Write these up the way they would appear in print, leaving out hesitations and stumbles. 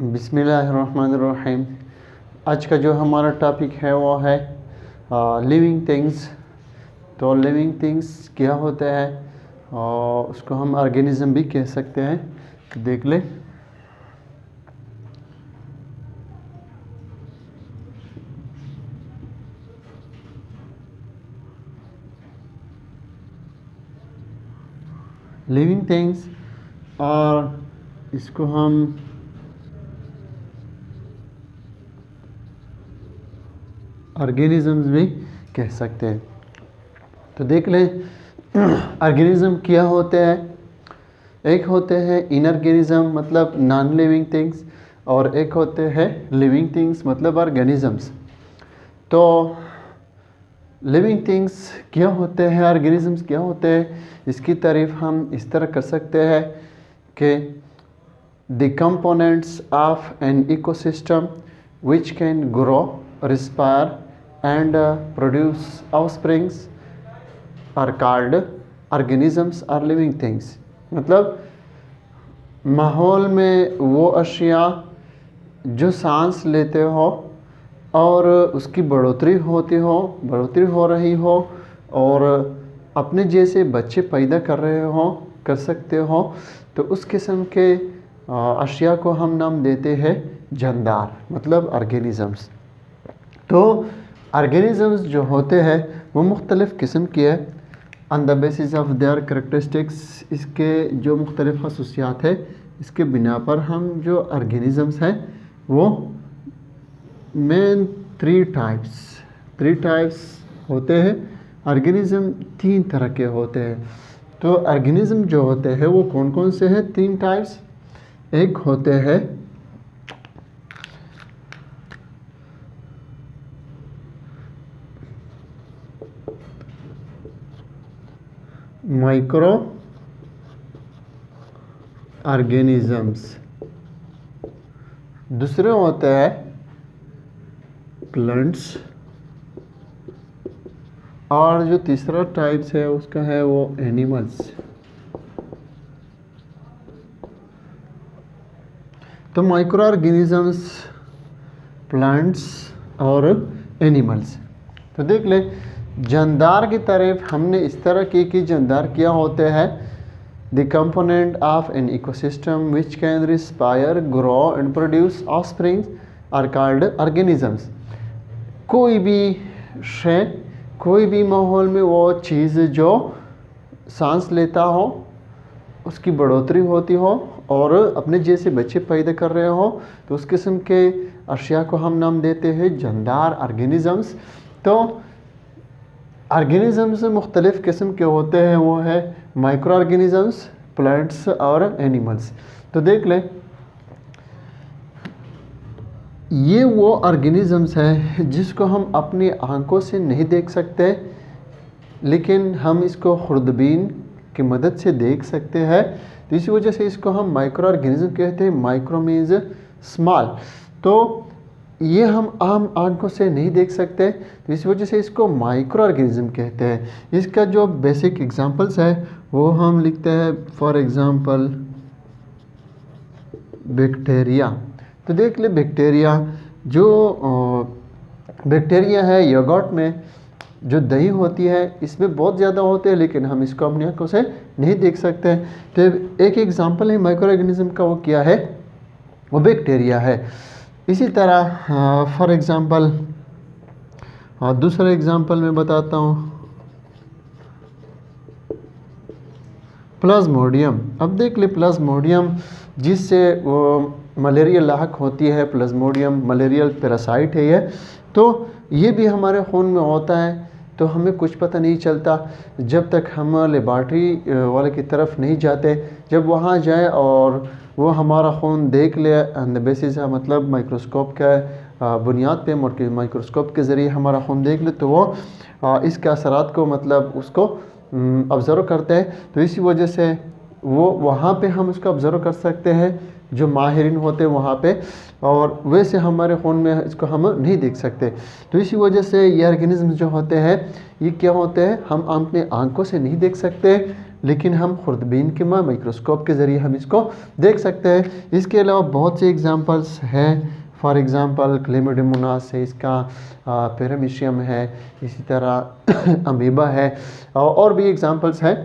बिस्मिल्लाहिर्रहमानिर्रहीम। आज का जो हमारा टॉपिक है वो है लिविंग थिंग्स। तो लिविंग थिंग्स क्या होता है और उसको हम ऑर्गेनिज्म भी कह सकते हैं। देख ले। लिविंग थिंग्स और इसको हम ऑर्गेनिजम्स भी कह सकते हैं। तो देख लें ऑर्गेनिज्म क्या होते हैं। एक होते हैं इनऑर्गेनिज्म मतलब नॉन लिविंग थिंग्स, और एक होते हैं लिविंग थिंग्स मतलब ऑर्गेनिजम्स। तो लिविंग थिंग्स क्या होते हैं, ऑर्गेनिजम्स क्या होते हैं, इसकी तारीफ हम इस तरह कर सकते हैं कि the components of an ecosystem which can grow, respire and produce offsprings are called organisms or living things। मतलब माहौल में वो अशिया जो सांस लेते हो और उसकी बढ़ोतरी हो रही हो और अपने जैसे बच्चे पैदा कर सकते हो, तो उस किस्म के अशिया को हम नाम देते हैं जानदार मतलब ऑर्गेनिजम्स। तो ऑर्गेनिजम्स जो होते हैं वो मुख्तलिफ़ किस्म के हैं on the basis of there characteristics. इसके जो मुख्तलिफ़ खसूसियात है, इसके बिना पर हम जो ऑर्गेनिजम्स हैं वो मेन थ्री टाइप्स होते हैं। ऑर्गेनिज्म तीन तरह के होते हैं। तो ऑर्गेनिज्म जो होते हैं वो कौन कौन से हैं? तीन टाइप्स। एक होते हैं माइक्रो ऑर्गेनिजम्स, दूसरे होते हैं प्लांट्स, और जो तीसरा टाइप्स है उसका है वो एनिमल्स। तो माइक्रो ऑर्गेनिजम्स, प्लांट्स और एनिमल्स। तो देख ले जानदार की तरफ हमने इस तरह की कि जानदार क्या होते हैं, the component of an ecosystem which can respire, grow and produce offsprings are called organisms. कोई भी शय, कोई भी माहौल में वो चीज़ जो सांस लेता हो, उसकी बढ़ोतरी होती हो और अपने जैसे बच्चे पैदा कर रहे हो, तो उस किस्म के अशिया को हम नाम देते हैं जानदार ऑर्गेनिजम्स। तो ऑर्गेनिजम्स मुख्तलिफ़ किस्म के होते हैं, वो है माइक्रो ऑर्गेनिजम्स, प्लांट्स और एनिमल्स। तो देख लें ये वो ऑर्गेनिजम्स हैं जिसको हम अपनी आंखों से नहीं देख सकते, लेकिन हम इसको खुर्दबीन की मदद से देख सकते हैं। तो इसी वजह से इसको हम माइक्रो ऑर्गेनिज्म कहते हैं। Micro means small. तो ये हम आम आंखों से नहीं देख सकते, तो इस वजह से इसको माइक्रो ऑर्गेनिज्म कहते हैं। इसका जो बेसिक एग्जांपल्स है वो हम लिखते हैं, फॉर एग्जांपल बैक्टीरिया। तो देख ले बैक्टीरिया, जो बैक्टीरिया है योगर्ट में जो दही होती है इसमें बहुत ज़्यादा होते हैं, लेकिन हम इसको अपनी आंखों से नहीं देख सकते। तो एक एग्जांपल है माइक्रो ऑर्गेनिज्म का, वो क्या है? वो बैक्टीरिया है। इसी तरह फॉर एग्जांपल दूसरा एग्जांपल मैं बताता हूँ, प्लाज्मोडियम। अब देख ले प्लाज्मोडियम जिससे वो मलेरिया लाहक होती है, प्लाज्मोडियम मलेरियल पैरासाइट है ये। तो ये भी हमारे खून में होता है, तो हमें कुछ पता नहीं चलता जब तक हम लेबॉर्ट्री वाले की तरफ नहीं जाते। जब वहाँ जाए और वो हमारा खून देख ले ऑन द बेसिस मतलब माइक्रोस्कोप का बुनियाद पे, माइक्रोस्कोप के ज़रिए हमारा खून देख ले, तो वो इसके असरात को मतलब उसको ऑब्ज़र्व करते हैं। तो इसी वजह से वो वहाँ पे हम उसको ऑब्ज़र्व कर सकते हैं, जो माहिरीन होते हैं वहाँ पे, और वैसे हमारे खून में इसको हम नहीं देख सकते। तो इसी वजह से ये ऑर्गेनिज्म जो होते हैं ये क्या होते हैं, हम अपने आंखों से नहीं देख सकते, लेकिन हम खुर्दबीन के माइक्रोस्कोप के ज़रिए हम इसको देख सकते हैं। इसके अलावा बहुत से एग्जांपल्स हैं। फॉर एग्ज़ाम्पल क्लेमिडोमोनास है, इसका पैरामीशियम है, इसी तरह अमीबा है, और भी एग्जांपल्स हैं।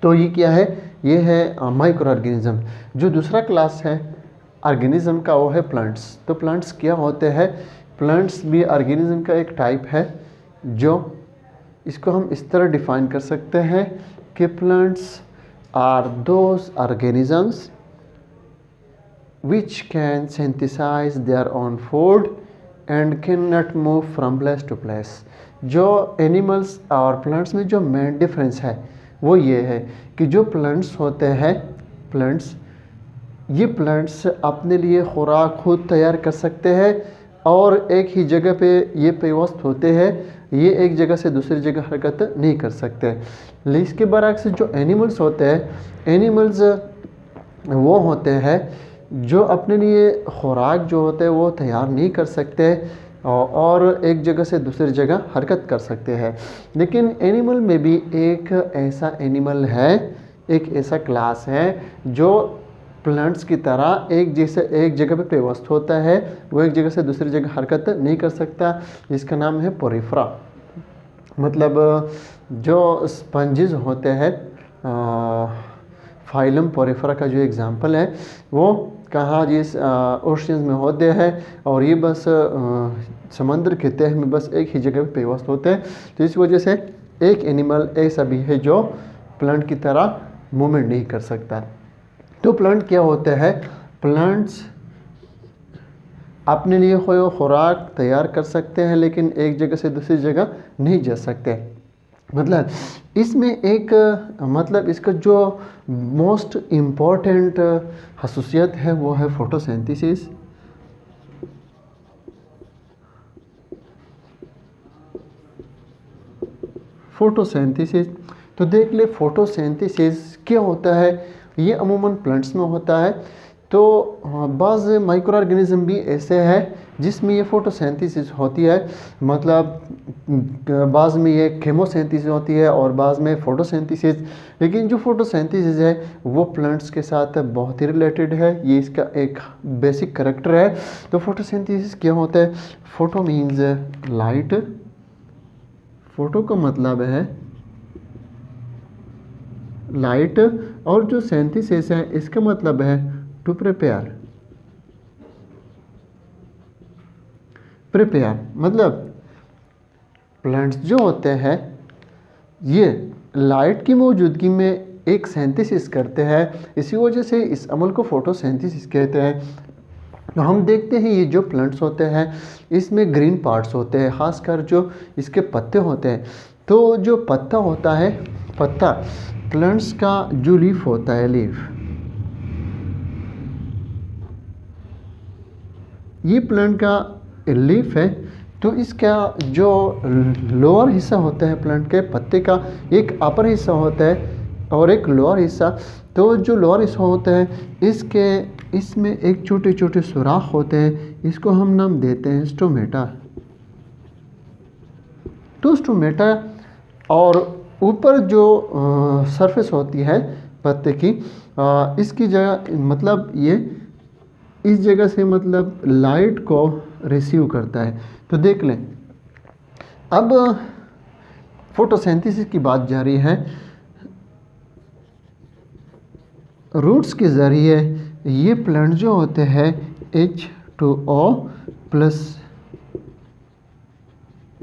तो ये क्या है, ये है माइक्रो ऑर्गेनिज़म। जो दूसरा क्लास है ऑर्गेनिज़म का वो है प्लांट्स। तो प्लांट्स क्या होते हैं, प्लांट्स भी ऑर्गेनिज़म का एक टाइप है, जो इसको हम इस तरह डिफ़ाइन कर सकते हैं कि plants are those organisms which can synthesize their own food and cannot move from place to place। जो एनिमल्स और प्लांट्स में जो मेन डिफरेंस है वो ये है कि जो प्लांट्स होते हैं, ये प्लांट्स अपने लिए खुराक खुद तैयार कर सकते हैं और एक ही जगह पे ये पेवस्त होते हैं, ये एक जगह से दूसरी जगह हरकत नहीं कर सकते। लेकिन इसके बरक्स जो एनिमल्स होते हैं, एनिमल्स वो होते हैं जो अपने लिए खुराक जो होते हैं वो तैयार नहीं कर सकते और एक जगह से दूसरी जगह हरकत कर सकते हैं। लेकिन एनिमल में भी एक ऐसा एनिमल है, एक ऐसा क्लास है जो प्लांट्स की तरह एक जगह पे पेवस्त होता है, वो एक जगह से दूसरी जगह हरकत नहीं कर सकता, जिसका नाम है पोरिफरा। मतलब जो स्पंजेस होते हैं, फाइलम पोरिफरा का जो एग्जांपल है वो कहाँ जिस ओशियंस में होते हैं और ये बस समंदर के तह में बस एक ही जगह पे पेवस्त होते हैं। तो इस वजह से एक एनिमल ऐसा भी है जो प्लांट की तरह मूवमेंट नहीं कर सकता। तो प्लांट क्या होते हैं, प्लांट्स अपने लिए कोई खुराक तैयार कर सकते हैं लेकिन एक जगह से दूसरी जगह नहीं जा सकते। मतलब इसमें एक मतलब इसका जो मोस्ट इम्पॉर्टेंट खसूसियत है वो है फोटोसिंथेसिस। फोटोसिंथेसिस तो देख ले, फोटोसिंथेसिस क्या होता है, ये अमूमन प्लांट्स में होता है। तो बाज़ माइक्रो ऑर्गेनिज़म भी ऐसे हैं जिसमें ये फोटोसिंथेसिस होती है। मतलब बाज़ में ये केमोसिंथेसिस होती है और बाज़ में फोटोसिंथेसिस। लेकिन जो फोटोसिंथेसिस है वो प्लांट्स के साथ बहुत ही रिलेटेड है, ये इसका एक बेसिक करैक्टर है। तो फोटोसिंथेसिस क्या होता है, फोटो मीन्स लाइट, फोटो का मतलब है लाइट, और जो सिंथेसिस है इसका मतलब है टू प्रिपेयर। मतलब प्लांट्स जो होते हैं ये लाइट की मौजूदगी में एक सिंथेसिस करते हैं, इसी वजह से इस अमल को फोटोसिंथेसिस कहते हैं। तो हम देखते हैं ये जो प्लांट्स होते हैं इसमें ग्रीन पार्ट्स होते हैं, ख़ासकर जो इसके पत्ते होते हैं। तो जो पत्ता होता है, पत्ता प्लांट्स का जो लीफ होता है, लीफ, ये प्लांट का लीफ है। तो इसका जो लोअर हिस्सा होता है प्लांट के पत्ते का, एक अपर हिस्सा होता है और एक लोअर हिस्सा। तो जो लोअर हिस्सा होता है इसमें एक छोटे छोटे सुराख होते हैं, इसको हम नाम देते हैं स्टोमेटा। तो स्टोमेटा और ऊपर जो सरफेस होती है पत्ते की, इसकी जगह मतलब ये इस जगह से मतलब लाइट को रिसीव करता है। तो देख लें, अब फोटोसिंथेसिस की बात जारी है। रूट्स के ज़रिए ये प्लांट जो होते हैं H2O प्लस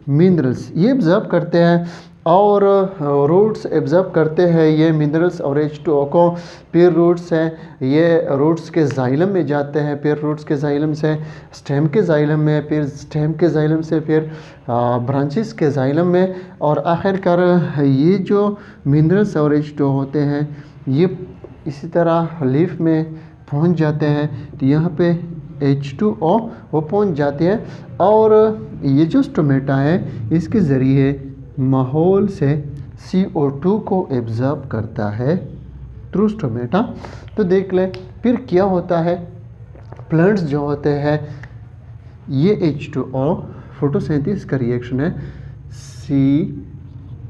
मिनरल्स ये एब्जॉर्ब करते हैं और रूट्स एब्जॉर्ब करते हैं ये मिनरल्स और H2O को। फिर रूट्स हैं, ये रूट्स के जाइलम में जाते हैं, फिर रूट्स के जाइलम से स्टेम के जाइलम में, फिर स्टेम के जाइलम से फिर ब्रांचेस के जाइलम में, और आखिरकार ये जो मिनरल्स और H2O होते हैं ये इसी तरह लीफ में पहुंच जाते हैं। तो यहाँ पे H2O वो पहुंच जाते हैं और ये जो स्टोमेटा है इसके ज़रिए माहौल से CO2 को एब्जॉर्ब करता है थ्रू स्टोमेटा। तो देख लें फिर क्या होता है, प्लांट्स जो होते हैं ये H2O फोटोसिंथेसिस का रिएक्शन है,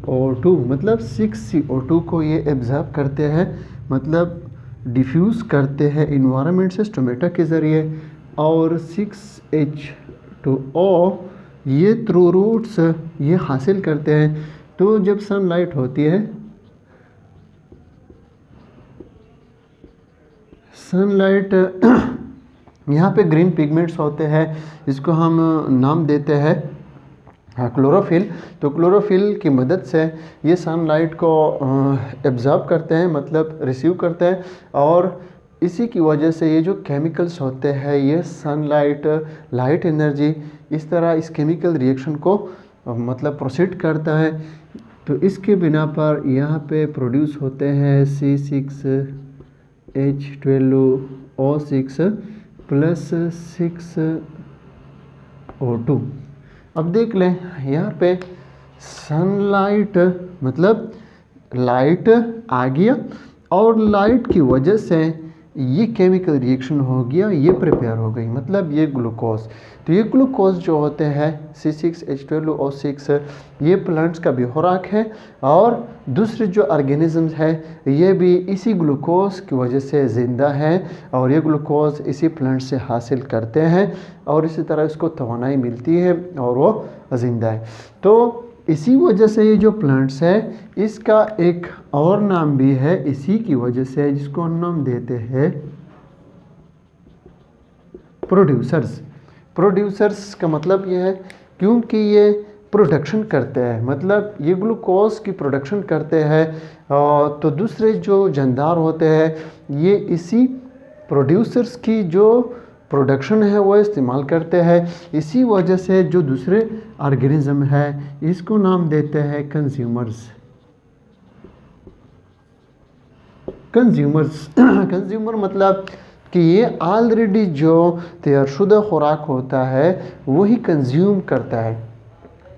CO2 मतलब 6 CO2 को ये एब्जॉर्ब करते हैं, मतलब डिफ्यूज़ करते हैं इन्वायरमेंट से स्टोमेटा के ज़रिए, और 6H2O ये थ्रू रूट्स ये हासिल करते हैं। तो जब सनलाइट होती है, सनलाइट यहाँ पे ग्रीन पिगमेंट्स होते हैं, इसको हम नाम देते हैं क्लोरोफिल। तो क्लोरोफिल की मदद से ये सनलाइट को एब्जॉर्ब करते हैं, मतलब रिसीव करते हैं, और इसी की वजह से ये जो केमिकल्स होते हैं, ये सनलाइट, लाइट एनर्जी, इस तरह इस केमिकल रिएक्शन को मतलब प्रोसीड करता है। तो इसके बिना पर यहाँ पे प्रोड्यूस होते हैं C6H12O6 प्लस 6O2। अब देख लें यहाँ पे सनलाइट मतलब लाइट आ गया, और लाइट की वजह से ये केमिकल रिएक्शन हो गया, ये प्रिपेयर हो गई, मतलब ये ग्लूकोज। तो ये ग्लूकोज जो होते हैं C6H12O6 ये प्लांट्स का भी खुराक है, और दूसरे जो ऑर्गेनिजम्स है ये भी इसी ग्लूकोज की वजह से ज़िंदा है, और ये ग्लूकोज इसी प्लांट से हासिल करते हैं, और इसी तरह इसको तवानाई मिलती है और वो ज़िंदा है। तो इसी वजह से ये जो प्लांट्स है इसका एक और नाम भी है इसी की वजह से, जिसको हम नाम देते हैं प्रोड्यूसर्स। प्रोड्यूसर्स का मतलब ये है क्योंकि ये प्रोडक्शन करते हैं, मतलब ये ग्लूकोज की प्रोडक्शन करते हैं, तो दूसरे जो जानदार होते हैं ये इसी प्रोड्यूसर्स की जो प्रोडक्शन है वो इस्तेमाल करते हैं। इसी वजह से जो दूसरे ऑर्गेनिज्म है इसको नाम देते हैं कंज्यूमर्स। कंज्यूमर मतलब कि ये ऑलरेडी जो तैयारशुदा खुराक होता है वही कंज्यूम करता है।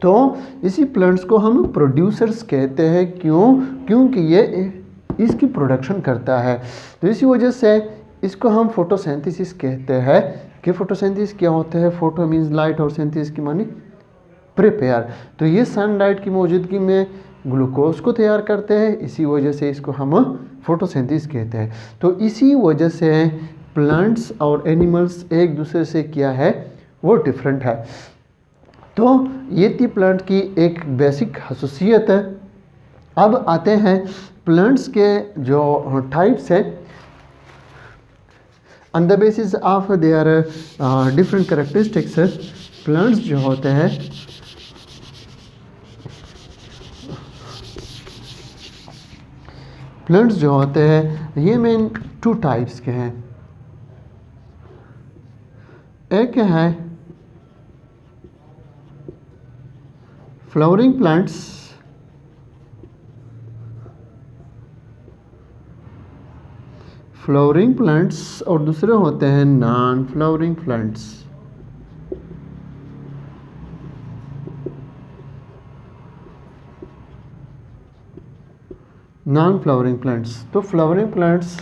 तो इसी प्लांट्स को हम प्रोड्यूसर्स कहते हैं, क्योंकि ये इसकी प्रोडक्शन करता है। तो इसी वजह से इसको हम फोटोसिंथेसिस कहते हैं। कि फोटोसिंथेसिस क्या होता है, फोटो मीन्स लाइट और सिंथेसिस की मानी प्रिपेयर। तो ये सनलाइट की मौजूदगी में ग्लूकोज को तैयार करते हैं, इसी वजह से इसको हम फोटोसिंथेसिस कहते हैं। तो इसी वजह से प्लांट्स और एनिमल्स एक दूसरे से क्या है वो डिफरेंट है। तो ये थी प्लांट की एक बेसिक खसूसियत है। अब आते हैं प्लांट्स के जो टाइप्स है, on the basis of their different characteristics. Plants जो होते हैं ये मेन 2 टाइप्स के हैं। एक है फ्लावरिंग प्लांट्स, और दूसरे होते हैं non flowering plants. Non flowering plants, तो फ्लावरिंग प्लांट्स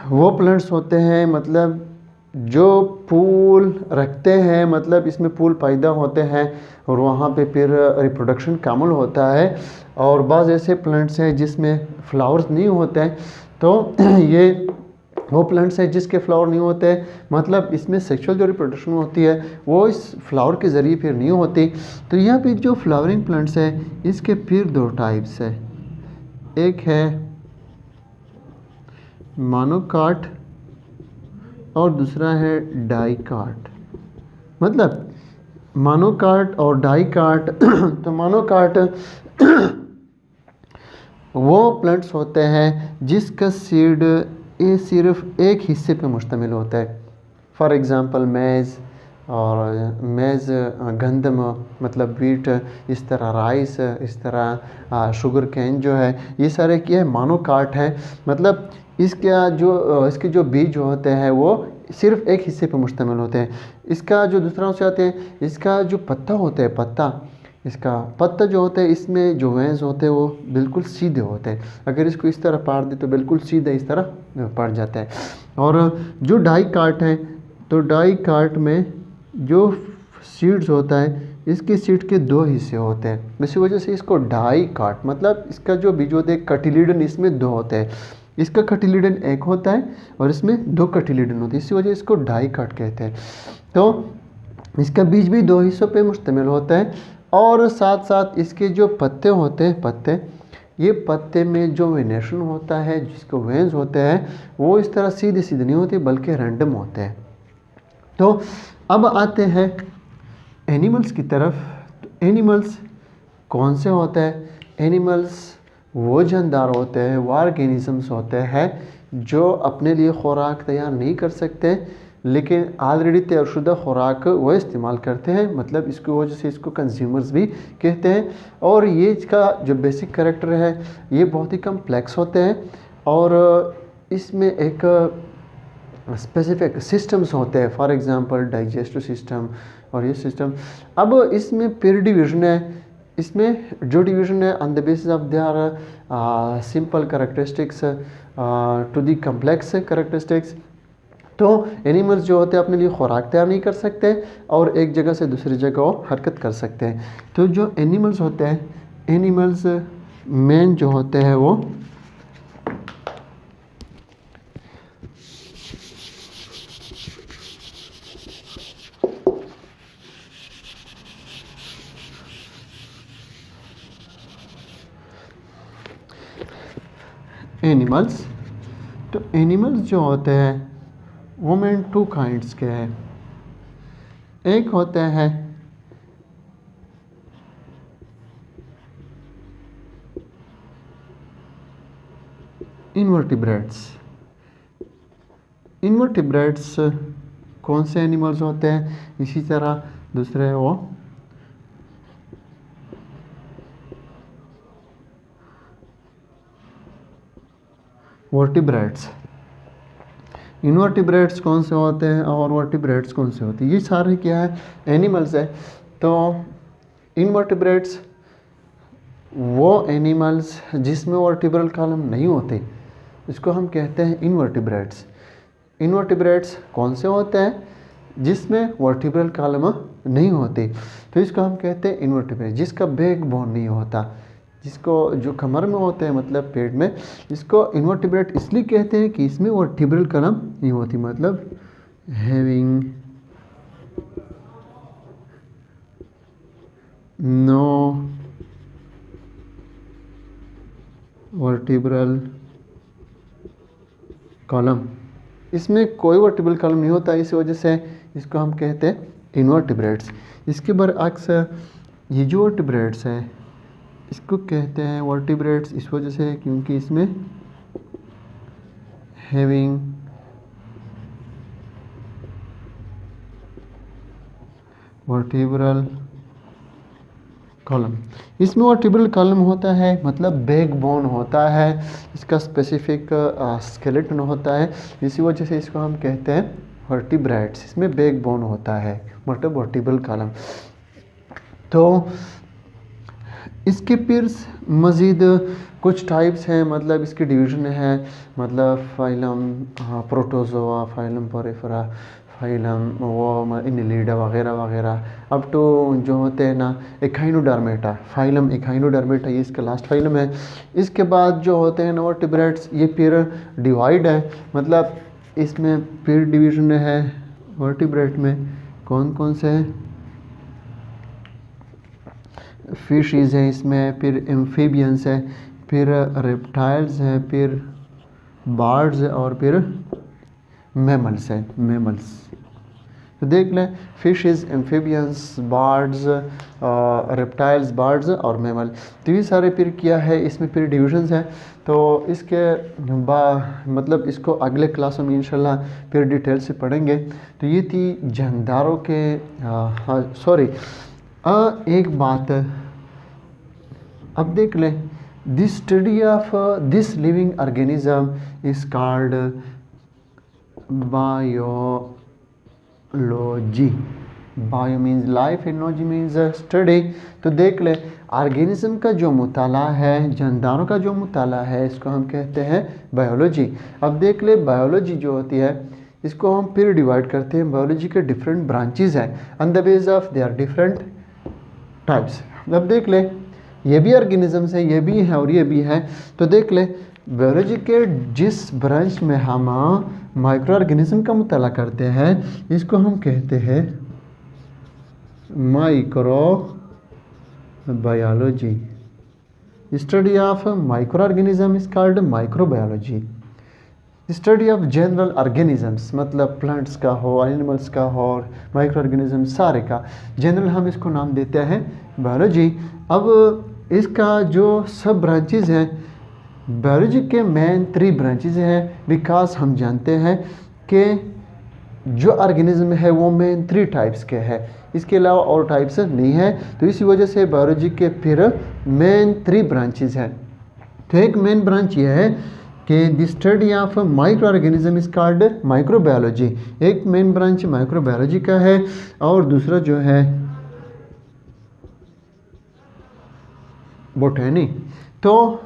वो प्लांट्स होते हैं मतलब जो फूल रखते हैं, मतलब इसमें फूल पैदा होते हैं और वहाँ पे फिर रिप्रोडक्शन कामल होता है। और बाज़ ऐसे प्लांट्स हैं जिसमें फ्लावर्स नहीं होते हैं, तो ये वो प्लांट्स हैं जिसके फ्लावर नहीं होते हैं, मतलब इसमें सेक्सुअल जो रिप्रोडक्शन होती है वो इस फ्लावर के ज़रिए फिर नहीं होती। तो यहाँ पे जो फ्लावरिंग प्लांट्स है इसके फिर 2 टाइप्स है। एक है मोनोकाट और दूसरा है डाइकाट। मतलब मोनोकाट और डाइकाट तो मोनोकाट वो प्लांट्स होते हैं जिसका सीड ये सिर्फ एक हिस्से पे मुश्तमिल होता है। फॉर एग्ज़ाम्पल मेज़ गंदम मतलब वीट, इस तरह राइस, इस तरह शुगर कैन जो है, ये सारे क्या है मोनोकाट है। मतलब इसके जो बीज होते हैं वो सिर्फ एक हिस्से पे मुश्तमिल होते हैं। इसका जो दूसरा से आते हैं, इसका जो पत्ता होता है, इसका पत्ता जो होता है इसमें जो वेंस होते हैं वो बिल्कुल सीधे होते हैं। अगर इसको इस तरह पाड़ दे तो बिल्कुल सीधे इस तरह पड़ जाता है। और जो डाई काट है, तो डाई काट में जो सीड्स होता है इसकी सीट के दो हिस्से होते हैं, इसी वजह से इसको डाई काट, मतलब इसका जो बीज होते हैं कटिलिडन इसमें दो होते हैं, इसका कटिलिडन एक होता है और इसमें दो कटिलिडन होते हैं, इसी वजह से इसको डाई काट कहते हैं। तो इसका बीज भी दो हिस्सों पे मुश्तमिल होता है और साथ साथ इसके जो पत्ते होते हैं, पत्ते, ये पत्ते में जो वेनेशन होता है, जिसको वेन्स होते हैं, वो इस तरह सीधे सीधे नहीं होते बल्कि रैंडम होते हैं। तो अब आते हैं एनिमल्स की तरफ। तो एनिमल्स कौन से होते हैं? एनिमल्स वो जानदार होते हैं, वो ऑर्गेनिजम्स होते हैं जो अपने लिए खुराक तैयार नहीं कर सकते लेकिन ऑलरेडी तैयारशुदा खुराक वो इस्तेमाल करते हैं, मतलब इसकी वजह से इसको कंज्यूमर्स भी कहते हैं। और ये इसका जो बेसिक कैरेक्टर है ये बहुत ही कम्प्लेक्स होते हैं और इसमें एक स्पेसिफिक सिस्टम्स होते हैं, फॉर एग्जांपल डाइजेस्टिव सिस्टम और ये सिस्टम। अब इसमें फिर डिवीज़न है, इसमें जो डिवीज़न है on the basis of their simple characteristics to the complex characteristics. तो एनिमल्स जो होते हैं अपने लिए खुराक तैयार नहीं कर सकते और एक जगह से दूसरी जगह वो हरकत कर सकते हैं। तो जो एनिमल्स होते हैं, एनिमल्स मेन जो होते हैं वो एनिमल्स, तो एनिमल्स जो होते हैं वो मेन टू काइंड्स के हैं। एक होते हैं इनवर्टिब्रेट्स। इनवर्टिब्रेट्स कौन से एनिमल्स होते हैं? इसी तरह दूसरे वो वर्टिब्रेट्स। इनवर्टिब्रेट्स कौन से होते हैं और वर्टिब्रेट्स कौन से होते हैं? ये सारे क्या है? एनिमल्स है। तो इनवर्टिब्रेट्स वो एनिमल्स जिसमें वर्टिब्रल कॉलम नहीं होते, इसको हम कहते हैं इनवर्टिब्रेट्स। इनवर्टिब्रेट्स कौन से होते हैं? जिसमें वर्टिब्रल कॉलम नहीं होते, तो इसको हम कहते हैं इनवर्टिब्रेट। जिसका बैक बोन नहीं होता, जिसको जो कमर में होते हैं मतलब पेट में, इसको इनवर्टिब्रेट इसलिए कहते हैं कि इसमें वर्टिब्रल कॉलम नहीं होती, मतलब हैविंग नो वर्टिब्रल कॉलम, इसमें कोई वर्टिब्रल कॉलम नहीं होता, इस वजह से इसको हम कहते हैं इनवर्टिब्रेट्स। इसके बरअक्स ये जो वर्टिब्रेट्स है इसको कहते हैं वर्टिब्रेट्स इस वजह से क्योंकि इसमें हैविंग वर्टिब्रल कॉलम, इसमें वर्टिब्रल कॉलम होता है मतलब बैक बोन होता है, इसका स्पेसिफिक स्केलेटन होता है, इसी वजह से इसको हम कहते हैं वर्टिब्रेट्स। इसमें बैक बोन होता है मतलब वर्टिब्रल कॉलम। तो इसके फिर मज़ीद कुछ टाइप्स हैं, मतलब इसकी डिवीज़न है, मतलब phylum protozoa, phylum Porifera, phylum वो इनलिडा वगैरह वगैरह, अप टू जो होते हैं ना एकाइनोडर्मेटा, फाइलम एकाइनोडर्मेटा, ये इसका लास्ट फाइलम है। इसके बाद जो होते हैं वर्टिब्रेट्स ये फिर डिवाइड है, मतलब इसमें फिर डिवीज़न है वर्टिब्रेट में कौन कौन से हैं? फिशेस है इसमें, फिर एम्फीबियंस है, फिर रेप्टाइल्स है, फिर बर्ड्स है और फिर मैमल्स है, मैमल्स। तो देख लें fishes, amphibians, birds, reptiles, birds और मैमल, तो ये सारे फिर क्या है इसमें फिर डिविजन्स हैं। तो इसके मतलब इसको अगले क्लास में इंशाल्लाह फिर डिटेल से पढ़ेंगे। तो ये थी जानदारों के सॉरी एक बात अब देख लें, this study of this living organism is called biology. Bio means life, analogy means study. तो देख लें ऑर्गेनिज्म का जो मुताला है, जानदारों का जो मुताला है, इसको हम कहते हैं बायोलॉजी। अब देख ले बायोलॉजी जो होती है इसको हम फिर डिवाइड करते हैं, बायोलॉजी के डिफरेंट ब्रांचेस हैं on the base of their different types. अब देख ले, ये भी ऑर्गेनिजम्स है, ये भी है और ये भी है। तो देख ले, बायोलॉजी के जिस ब्रांच में हम माइक्रो ऑर्गेनिज्म का मुताला करते हैं इसको हम कहते हैं micro biology. Study of micro organism is called microbiology. Study of general organisms, मतलब प्लांट्स का हो, एनिमल्स का हो, माइक्रो ऑर्गेनिज्म सारे का जनरल हम इसको नाम देते हैं बायोलॉजी। अब इसका जो सब ब्रांचेज हैं, बायोलॉजी के मेन 3 ब्रांचेज हैं, बिकॉज हम जानते हैं कि जो ऑर्गेनिज्म है वो मेन 3 टाइप्स के हैं, इसके अलावा और टाइप्स नहीं है। तो इसी वजह से बायोलॉजी के फिर मेन 3 ब्रांचेज हैं। तो एक मेन ब्रांच ये है कि the study of micro organism is called microbiology. एक मेन ब्रांच माइक्रोबायोलॉजी का है और दूसरा जो है बोटैनी। तो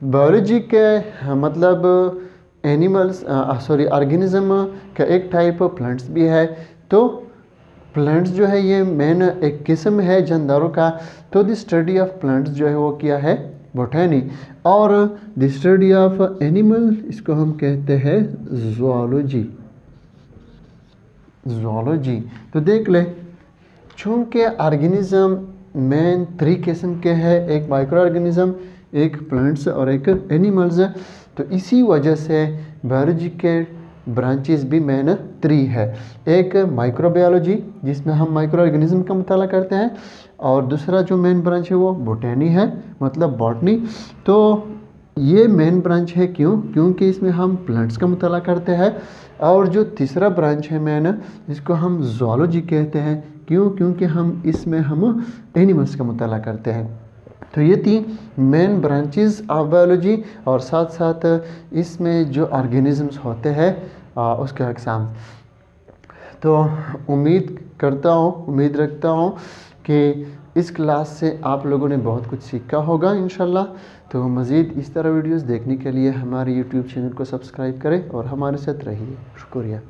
बायोलॉजी के मतलब एनिमल्स ऑर्गेनिज्म का एक टाइप प्लांट्स भी है। तो प्लांट्स जो है ये मेन एक किस्म है जानदारों का। तो द स्टडी ऑफ प्लांट्स जो है वो क्या है, बोटैनी। और द स्टडी ऑफ एनिमल इसको हम कहते हैं ज़ूलॉजी। ज़ूलॉजी। तो देख ले, चूँकि ऑर्गेनिज्म मेन 3 किस्म के हैं, एक माइक्रो ऑर्गेनिज्म, एक प्लांट्स और एक एनिमल्स, तो इसी वजह से बायोलॉजी के ब्रांचेस भी मेन 3 है। एक माइक्रोबायोलॉजी जिसमें हम माइक्रो ऑर्गेनिज्म का मुताला करते हैं, और दूसरा जो मेन ब्रांच है वो बोटैनी है, मतलब बॉटनी। तो ये मेन ब्रांच है क्योंकि इसमें हम प्लांट्स का मुताला करते हैं। और जो तीसरा ब्रांच है मेन, इसको हम ज़ूलॉजी कहते हैं, क्योंकि हम इसमें हम एनिमल्स का मुताला करते हैं। तो ये 3 मेन ब्रांचेस ऑफ बायोलॉजी, और साथ साथ इसमें जो ऑर्गेनिजम्स होते हैं उसके अक़साम। तो उम्मीद रखता हूँ कि इस क्लास से आप लोगों ने बहुत कुछ सीखा होगा इंशाल्लाह। तो मज़ीद इस तरह वीडियोस देखने के लिए हमारे YouTube चैनल को सब्सक्राइब करें और हमारे साथ रहिए। शुक्रिया।